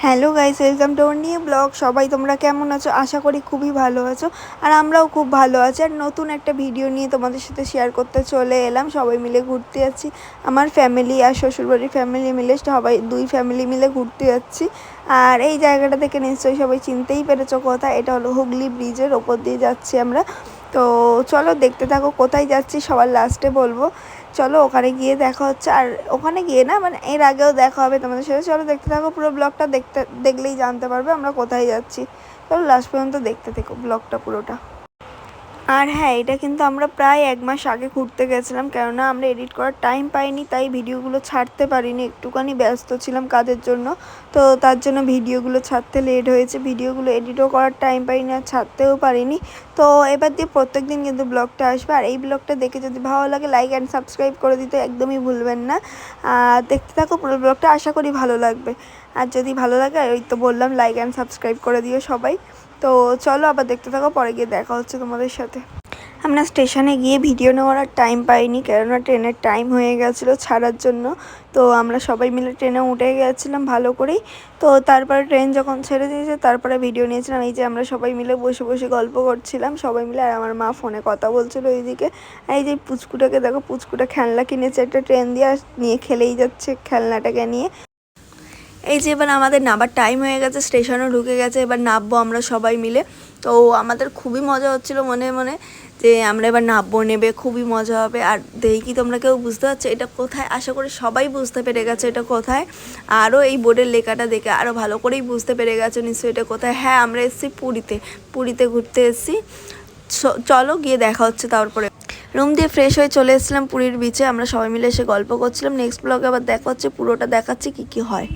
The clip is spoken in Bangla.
Hello guys, welcome to our new blog. সবাই তোমরা কেমন আছো? আশা করি খুবই ভালো আছো। আর আমরাও খুব ভালো আছি। আর নতুন একটা ভিডিও নিয়ে তোমাদের সাথে শেয়ার করতে চলে এলাম। সবাই মিলে ঘুরতে যাচ্ছি, আমার ফ্যামিলি আর শ্বশুরবাড়ির ফ্যামিলি মিলে, সবাই দুই ফ্যামিলি মিলে ঘুরতে যাচ্ছি। আর এই জায়গাটা থেকে নিশ্চয়ই সবাই চিনতেই পেরেছো কোথায়। এটা হলো হুগলি ব্রিজের ওপর দিয়ে যাচ্ছি আমরা। তো চলো দেখতে থাকো কোথায় যাচ্ছি, সবার লাস্টে বলবো। চলো ওখানে গিয়ে দেখা হচ্ছে। আর ওখানে গিয়ে না, মানে এর আগেও দেখা হবে তোমাদের সাথে। চলো দেখতে থাকো, পুরো ব্লগটা দেখলেই জানতে পারবে আমরা কোথায় যাচ্ছি। চলো লাস্ট পর্যন্ত দেখতে থাকো ব্লগটা পুরোটা। আর হ্যাঁ, এটা কিন্তু আমরা প্রায় 1 মাস আগে ঘুরতে গেছিলাম, কেননা আমরা এডিট করার টাইম পাইনি, তাই ভিডিওগুলো ছাড়তে পারিনি। একটুখানি ব্যস্ত ছিলাম কাজের জন্য, তো তার জন্য ভিডিওগুলো ছাড়তে লেট হয়েছে। ভিডিওগুলো এডিটও করার টাইম পাইনি আর ছাড়তেও পারিনি। তো এবার দিয়ে প্রত্যেক দিন কিন্তু ব্লগটা আসবে। আর এই ব্লগটা দেখে যদি ভালো লাগে, লাইক অ্যান্ড সাবস্ক্রাইব করে দিতে একদমই ভুলবেন না। আর দেখতে থাকো পুরো ব্লগটা, আশা করি ভালো লাগবে। আর যদি ভালো লাগে, ওই তো বললাম, লাইক অ্যান্ড সাবস্ক্রাইব করে দিও সবাই। তো চলো আবার দেখতে থাকো, পরে গিয়ে দেখা হচ্ছে তোমাদের সাথে। আমরা স্টেশনে গিয়ে ভিডিও নেওয়ার আর টাইম পাইনি, কেননা ট্রেনের টাইম হয়ে গেছিলো ছাড়ার জন্য। তো আমরা সবাই মিলে ট্রেনে উঠে গেছিলাম ভালো করেই। তো তারপরে ট্রেন যখন ছেড়ে দিয়েছে, তারপরে ভিডিও নিয়েছিলাম। এই যে আমরা সবাই মিলে বসে বসে গল্প করছিলাম সবাই মিলে। আর আমার মা ফোনে কথা বলছিলো এইদিকে। আর এই যে পুচকুটাকে দেখো, পুচকুটা খেলনা কিনেছে একটা ট্রেন দিয়ে, আর নিয়ে খেলেই যাচ্ছে খেলনাটাকে নিয়ে। এই যে এবার আমাদের নামার টাইম হয়ে গেছে, স্টেশনও ঢুকে গেছে, এবার নামবো আমরা সবাই মিলে। তো আমাদের খুবই মজা হচ্ছিলো মনে মনে, যে আমরা এবার নামবো, নেবে খুবই মজা হবে। আর দেখি তোমরা কেউ বুঝতে পারছো এটা কোথায়? আশা করি সবাই বুঝতে পেরে গেছে এটা কোথায়। আরও এই বোর্ডের লেখাটা দেখে আরও ভালো করেই বুঝতে পেরে গেছো নিশ্চয়ই এটা কোথায়। হ্যাঁ, আমরা এসেছি পুরীতে ঘুরতে এসেছি। চলো গিয়ে দেখা হচ্ছে। তারপরে রুম দিয়ে ফ্রেশ হয়ে চলে এসেছিলাম পুরীর বিচে। আমরা সবাই মিলে এসে গল্প করছিলাম। নেক্সট ব্লগে আবার দেখা হচ্ছে, পুরোটা দেখাচ্ছি কী কী হয়।